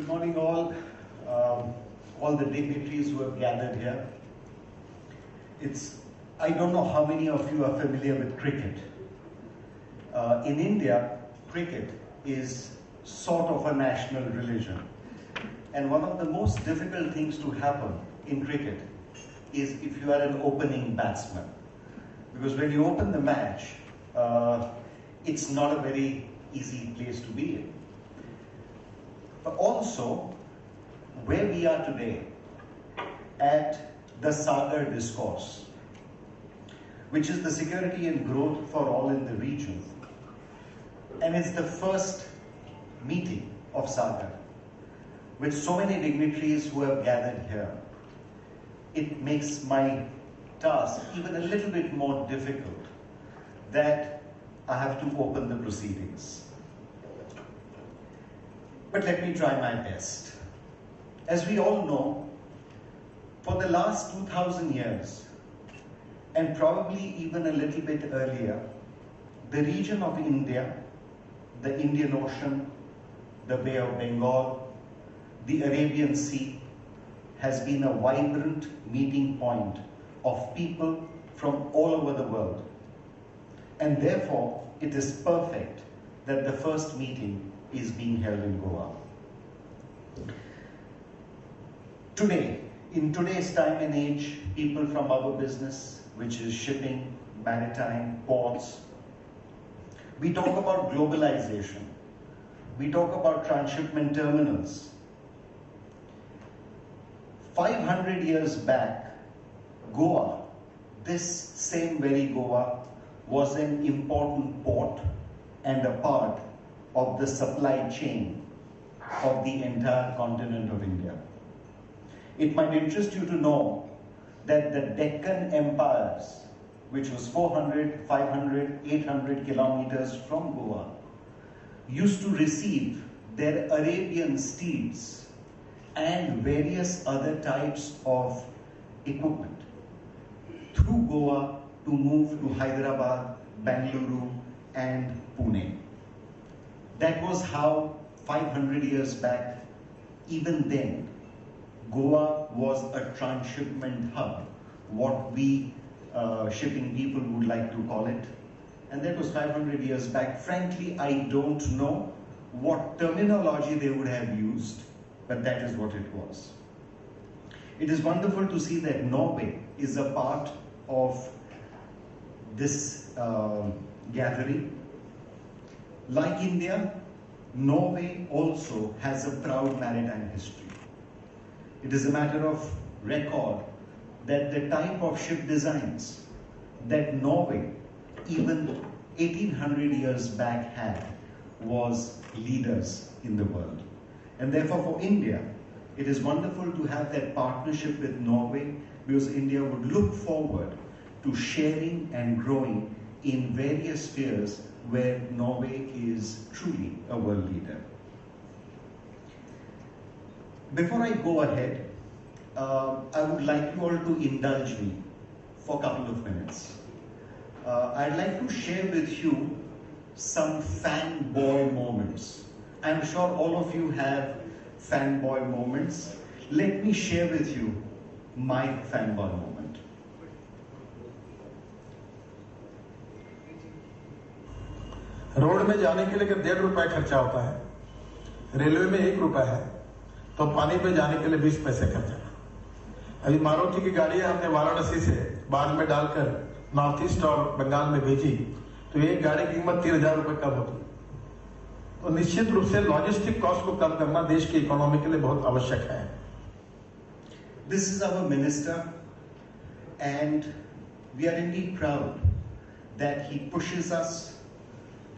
Good morning all the dignitaries who have gathered here. I don't know how many of you are familiar with cricket. In India, cricket is sort of a national religion. And one of the most difficult things to happen in cricket is if you are an opening batsman. Because when you open the match, it's not a very easy place to be in. But also, where we are today at the SAGAR Discourse, which is the security and growth for all in the region, and it's the first meeting of SAGAR with so many dignitaries who have gathered here, it makes my task even a little bit more difficult that I have to open the proceedings. But let me try my best. As we all know, for the last 2000 years, and probably even a little bit earlier, the region of India, the Indian Ocean, the Bay of Bengal, the Arabian Sea, has been a vibrant meeting point of people from all over the world. And therefore, it is perfect that the first meeting is being held in Goa. Today, in today's time and age, people from our business, which is shipping, maritime, ports, we talk about globalization. We talk about transshipment terminals. 500 years back, Goa, this same very Goa, was an important port and a part of the supply chain of the entire continent of India. It might interest you to know that the Deccan empires, which was 400, 500, 800 kilometers from Goa, used to receive their Arabian steeds and various other types of equipment through Goa to move to Hyderabad, Bengaluru, and Pune. That was how 500 years back, even then, Goa was a transshipment hub, what we shipping people would like to call it. And that was 500 years back. Frankly, I don't know what terminology they would have used, but that is what it was. It is wonderful to see that Norway is a part of this gathering. Like India, Norway also has a proud maritime history. It is a matter of record that the type of ship designs that Norway, even 1800 years back, had was leaders in the world. And therefore for India, it is wonderful to have that partnership with Norway, because India would look forward to sharing and growing in various spheres where Norway is truly a world leader. Before I go ahead, I would like you all to indulge me for a couple of minutes. I'd like to share with you some fanboy moments. I'm sure all of you have fanboy moments. Let me share with you my fanboy moment. Road में जाने के लिए 1.5 रुपए खर्चा होता है, railway में 1 रुपया है, तो पानी पे जाने के लिए 20 पैसे खर्चा। अभी मारुति की गाड़ियां हमने वाराणसी से बाढ़ में डालकर नॉर्थ ईस्ट और बंगाल में भेजी, तो एक गाड़ी की कीमत 3000 रुपए कम होती। तो निश्चित रूप से लॉजिस्टिक कॉस्ट को कम करना देश की इकोनॉमी के लिए बहुत आवश्यक है। This is our minister, and we are indeed proud that he pushes us,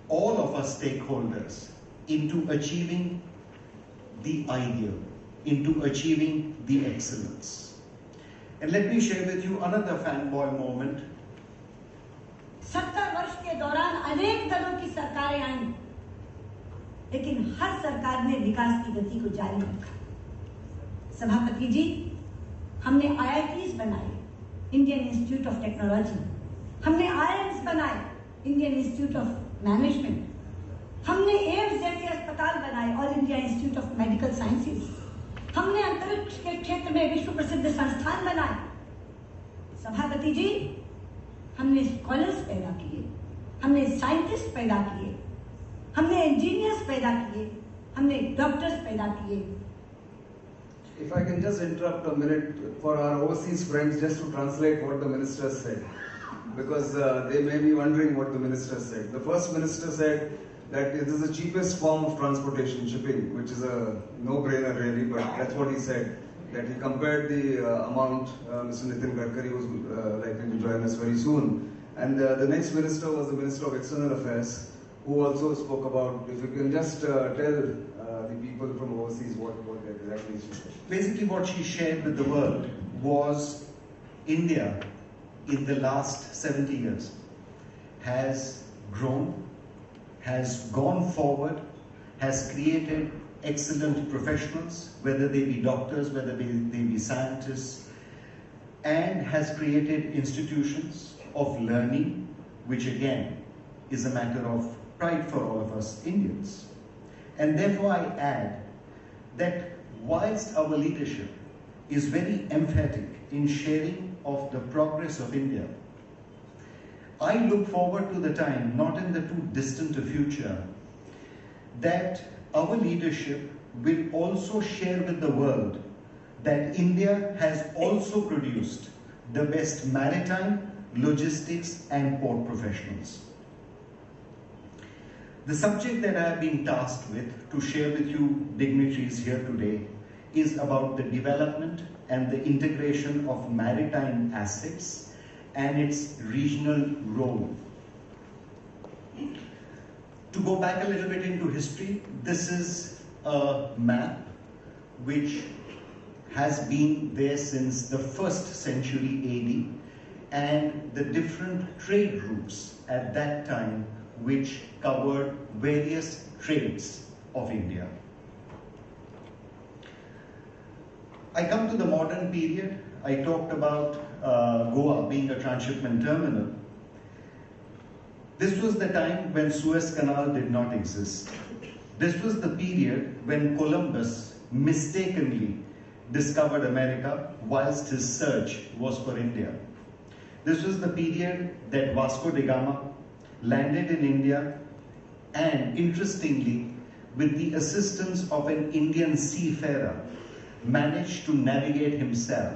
all of us stakeholders, into achieving the ideal, into achieving the excellence. And let me share with you another fanboy moment. 70 वर्ष के दौरान अनेक दलों की सरकारें आई, लेकिन हर सरकार ने विकास की गति को जारी रखा। सभापति जी, हमने IITs बनाए, इंडियन इंस्टीट्यूट ऑफ टेक्नोलॉजी, हमने IIMs बनाए, इंडियन इंस्टीट्यूट ऑफ मैनेजमेंट, हमने एम्स जैसे अस्पताल बनाए, all India institute of medical sciences. हमने अंतरिक्ष के क्षेत्र में विश्व प्रसिद्ध संस्थान बनाए। सभापति जी, हमने स्कॉलर्स पैदा किए, हमने साइंटिस्ट पैदा किए, हमने इंजीनियर्स पैदा किए, हमने डॉक्टर्स पैदा किए। If I can just interrupt a minute for our overseas friends, just to translate what the minister said, because they may be wondering what the minister said. The first minister said that it is the cheapest form of transportation, shipping, which is a no-brainer really, but that's what he said. That he compared the amount. Mr. Nitin Gadkari was likely to join us very soon. And the next minister was the Minister of External Affairs, who also spoke about, if you can just tell the people from overseas what exactly she said. Basically what she shared with the world was India in the last 70 years has grown, has gone forward, has created excellent professionals, whether they be doctors, whether they be scientists, and has created institutions of learning, which again is a matter of pride for all of us Indians. And therefore I add that whilst our leadership is very emphatic in sharing of the progress of India, I look forward to the time, not in the too distant a future, that our leadership will also share with the world that India has also produced the best maritime, logistics and port professionals. The subject that I have been tasked with to share with you dignitaries here today is about the development and the integration of maritime assets and its regional role. To go back a little bit into history, this is a map which has been there since the 1st century AD, and the different trade routes at that time which covered various trades of India. I come to the modern period. I talked about Goa being a transshipment terminal. This was the time when Suez Canal did not exist. This was the period when Columbus mistakenly discovered America whilst his search was for India. This was the period that Vasco da Gama landed in India and, interestingly, with the assistance of an Indian seafarer, managed to navigate himself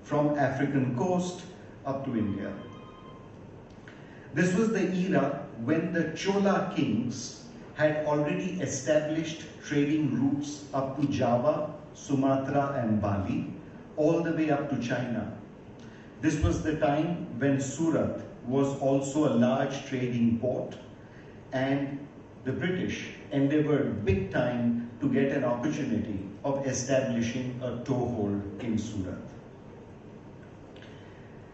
from African coast up to India. This was the era when the Chola kings had already established trading routes up to Java, Sumatra and Bali, all the way up to China. This was the time when Surat was also a large trading port, and the British endeavored big time to get an opportunity of establishing a toehold in Surat.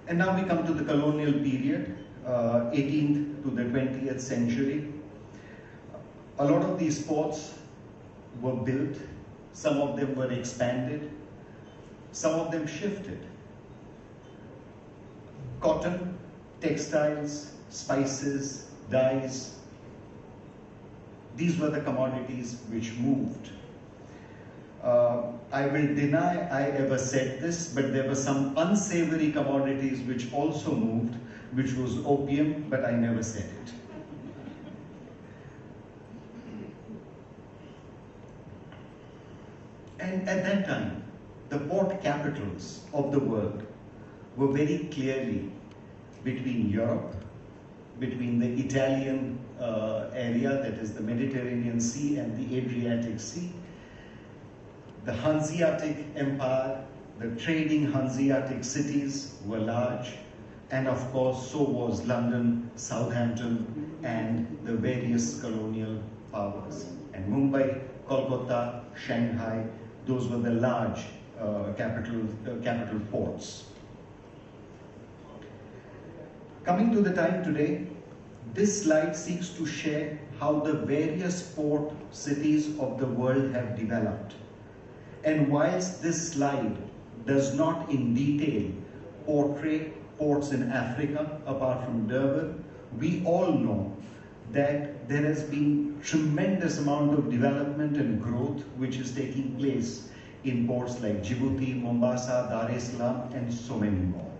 And now we come to the colonial period, 18th to the 20th century. A lot of these ports were built, some of them were expanded, some of them shifted. Cotton, textiles, spices, dyes, these were the commodities which moved. I will deny I ever said this, but there were some unsavory commodities which also moved, which was opium, but I never said it. And at that time, the port capitals of the world were very clearly between Europe, between the Italian area, that is the Mediterranean Sea, and the Adriatic Sea. The Hanseatic Empire, the trading Hanseatic cities were large, and of course so was London, Southampton, and the various colonial powers. And Mumbai, Kolkata, Shanghai, those were the large capital ports. Coming to the time today, this slide seeks to share how the various port cities of the world have developed. And whilst this slide does not in detail portray ports in Africa, apart from Durban, we all know that there has been tremendous amount of development and growth which is taking place in ports like Djibouti, Mombasa, Dar es Salaam, and so many more.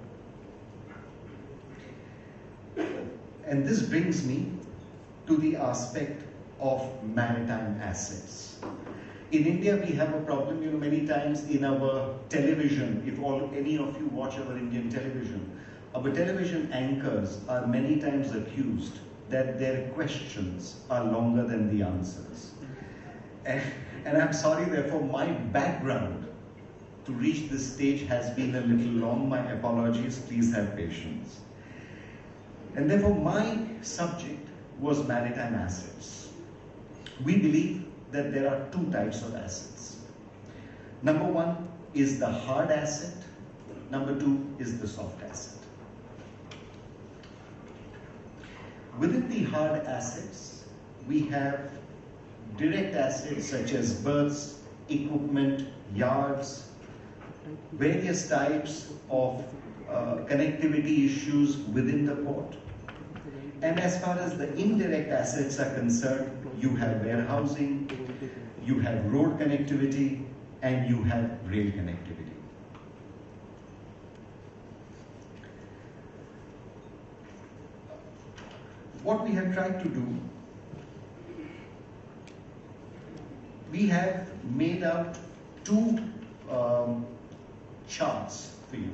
And this brings me to the aspect of maritime assets. In India, we have a problem, many times in our television, if any of you watch our Indian television, our television anchors are many times accused that their questions are longer than the answers. And I'm sorry, therefore, my background to reach this stage has been a little long. My apologies, please have patience. And therefore, my subject was maritime assets. We believe that there are two types of assets. Number one is the hard asset. Number two is the soft asset. Within the hard assets, we have direct assets such as berths, equipment, yards, various types of connectivity issues within the port. And as far as the indirect assets are concerned, you have warehousing, you have road connectivity, and you have rail connectivity. What we have tried to do, we have made out two charts for you,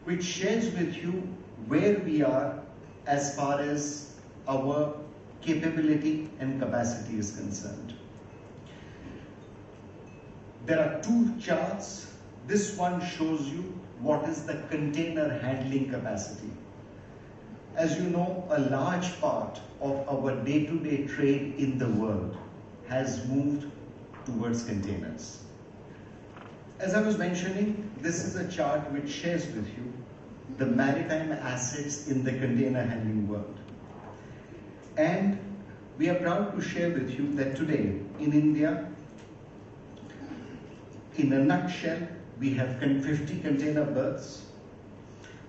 which shares with you where we are as far as our capability and capacity is concerned. There are two charts. This one shows you what is the container handling capacity. As you know, a large part of our day-to-day trade in the world has moved towards containers. As I was mentioning, this is a chart which shares with you the maritime assets in the container handling world. And we are proud to share with you that today in India, in a nutshell, we have 50 container berths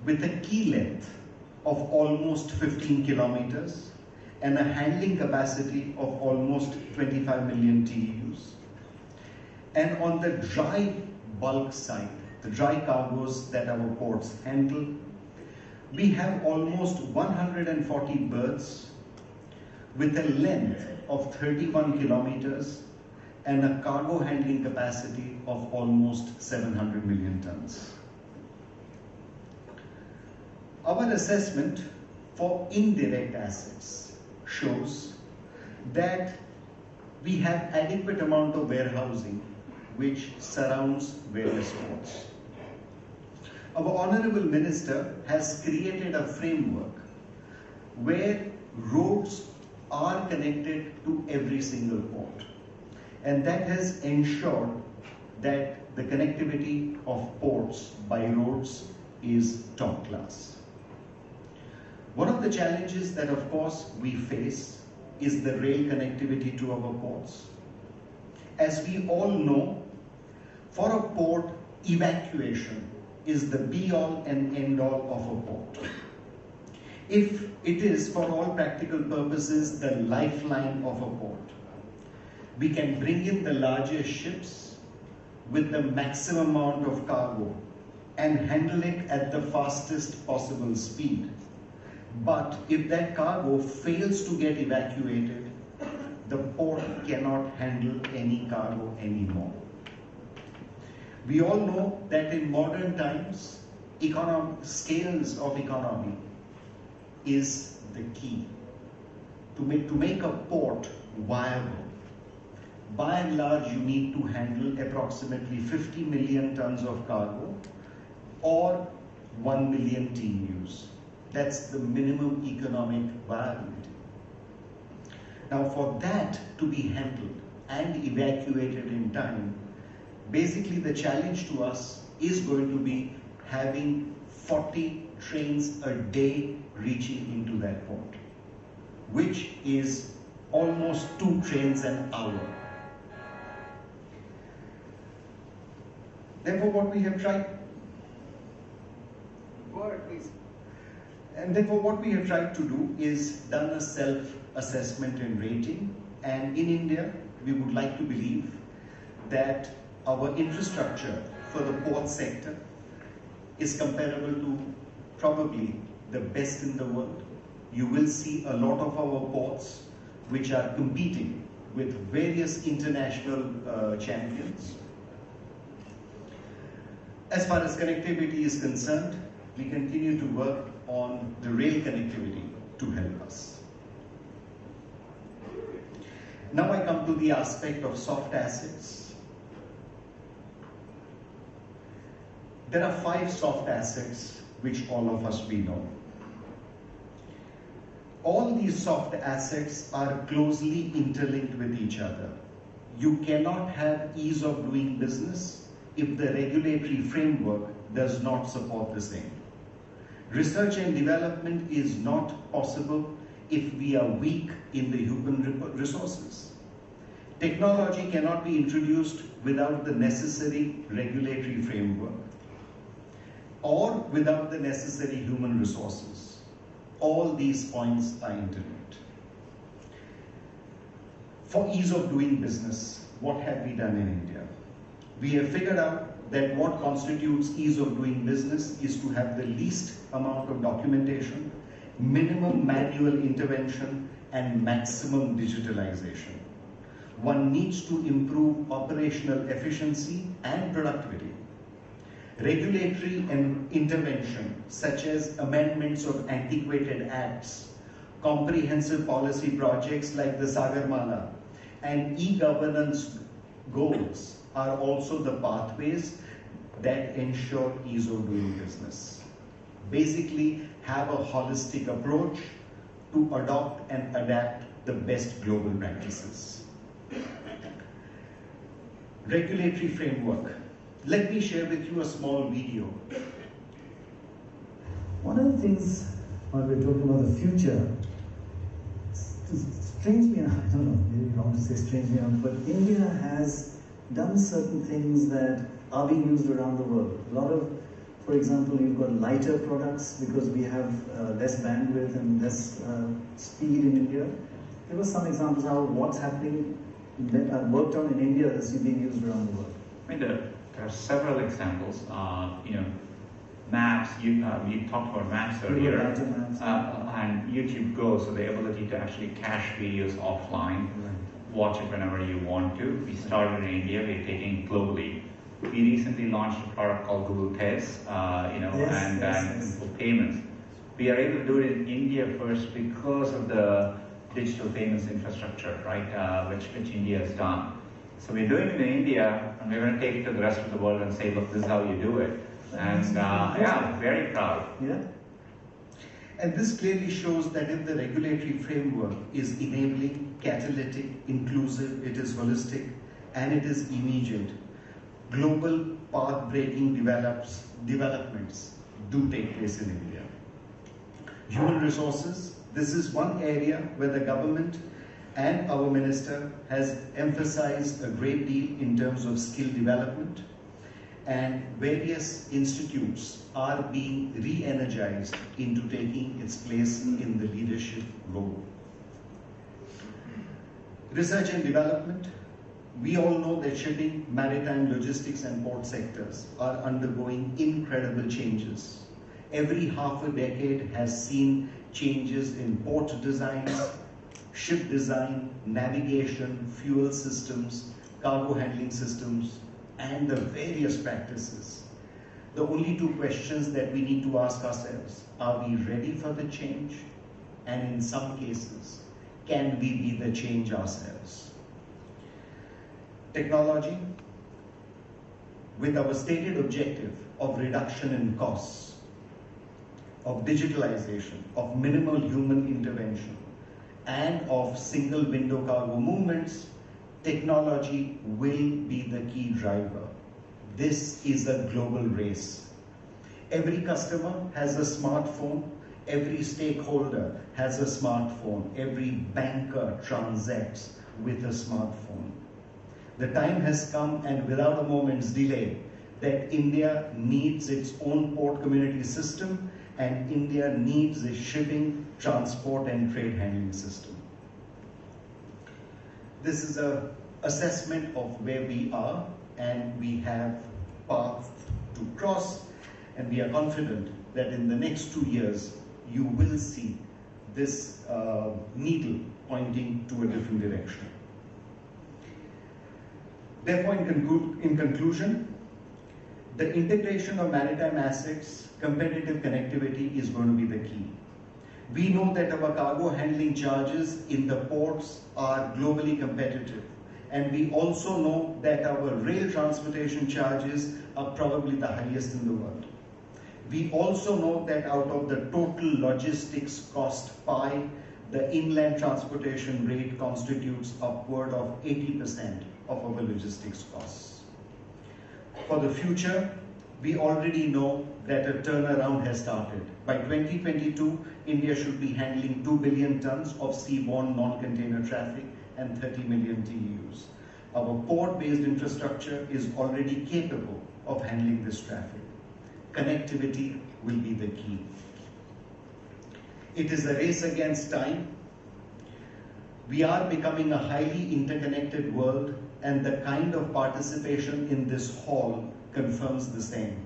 with a key length of almost 15 kilometers and a handling capacity of almost 25 million TEUs. And on the dry bulk side, the dry cargoes that our ports handle, we have almost 140 berths with a length of 31 kilometers and a cargo handling capacity of almost 700 million tons. Our assessment for indirect assets shows that we have adequate amount of warehousing which surrounds various ports. Our Honorable Minister has created a framework where roads are connected to every single port, and that has ensured that the connectivity of ports by roads is top class. One of the challenges that of course we face is the rail connectivity to our ports. As we all know, for a port, evacuation is the be-all and end-all of a port. If it is, for all practical purposes, the lifeline of a port, we can bring in the largest ships with the maximum amount of cargo and handle it at the fastest possible speed. But if that cargo fails to get evacuated, the port cannot handle any cargo anymore. We all know that in modern times, scales of economy is the key. To make a port viable, by and large, you need to handle approximately 50 million tons of cargo or 1 million TEUs. That's the minimum economic viability. Now, for that to be handled and evacuated in time, basically the challenge to us is going to be having 40 trains a day reaching into that port, which is almost 2 trains an hour. Therefore, what we have tried, Go ahead, please. and And therefore what we have tried to do is done a self-assessment and rating, and in India we would like to believe that our infrastructure for the port sector is comparable to probably the best in the world. You will see a lot of our ports which are competing with various international champions. As far as connectivity is concerned, we continue to work on the rail connectivity to help us. Now I come to the aspect of soft assets. There are 5 soft assets which all of us we know. All these soft assets are closely interlinked with each other. You cannot have ease of doing business if the regulatory framework does not support the same. Research and development is not possible if we are weak in the human resources. Technology cannot be introduced without the necessary regulatory framework or without the necessary human resources. All these points are interlinked. For ease of doing business, what have we done in India? We have figured out that what constitutes ease of doing business is to have the least amount of documentation, minimum manual intervention, and maximum digitalization. One needs to improve operational efficiency and productivity. Regulatory intervention, such as amendments of antiquated acts, comprehensive policy projects like the SAGAR Mala, and e-governance goals are also the pathways that ensure ease of doing business. Basically, have a holistic approach to adopt and adapt the best global practices. Regulatory framework. Let me share with you a small video. One of the things, while we're talking about the future, strangely enough, I don't know, maybe wrong to say strangely enough, but India has done certain things that are being used around the world. A lot of, for example, you've got lighter products because we have less bandwidth and less speed in India. Give us some examples how what's happening, worked on in India that's being used around the world. I mean, there are several examples. Maps, you talked about maps earlier, and YouTube Go, so the ability to actually cache videos offline, watch it whenever you want to. We started in India, we're taking it globally. We recently launched a product called Google Pays, and for payments. We are able to do it in India first because of the digital payments infrastructure, right, which India has done. So we're doing it in India, and we're going to take it to the rest of the world and say, look, this is how you do it. And yeah, very proud. Yeah. And this clearly shows that if the regulatory framework is enabling, catalytic, inclusive, it is holistic, and it is immediate, global path-breaking developments do take place in India. Human resources, this is one area where the government and our minister has emphasized a great deal in terms of skill development, and various institutes are being re-energized into taking its place in the leadership role. Research and development. We all know that shipping, maritime, logistics and port sectors are undergoing incredible changes. Every half a decade has seen changes in port designs, ship design, navigation, fuel systems, cargo handling systems, and the various practices. The only two questions that we need to ask ourselves, are we ready for the change? And in some cases, can we be the change ourselves? Technology, with our stated objective of reduction in costs, of digitalization, of minimal human intervention, and of single window cargo movements, technology will be the key driver. This is a global race. Every customer has a smartphone, every stakeholder has a smartphone, every banker transacts with a smartphone. The time has come, and without a moment's delay, that India needs its own port community system and India needs a shipping, transport and trade handling system. This is an assessment of where we are, and we have paths to cross, and we are confident that in the next 2 years you will see this needle pointing to a different direction. Therefore, in conclusion, the integration of maritime assets, competitive connectivity is going to be the key. We know that our cargo handling charges in the ports are globally competitive, and we also know that our rail transportation charges are probably the highest in the world. We also know that out of the total logistics cost pie, the inland transportation rate constitutes upward of 80% of our logistics costs. For the future, we already know that a turnaround has started. By 2022, India should be handling 2 billion tons of seaborne non-container traffic and 30 million TEUs. Our port-based infrastructure is already capable of handling this traffic. Connectivity will be the key. It is a race against time. We are becoming a highly interconnected world, and the kind of participation in this hall confirms the same.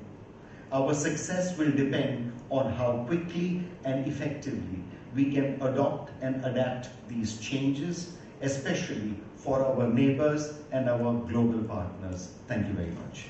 Our success will depend on how quickly and effectively we can adopt and adapt these changes, especially for our neighbors and our global partners. Thank you very much.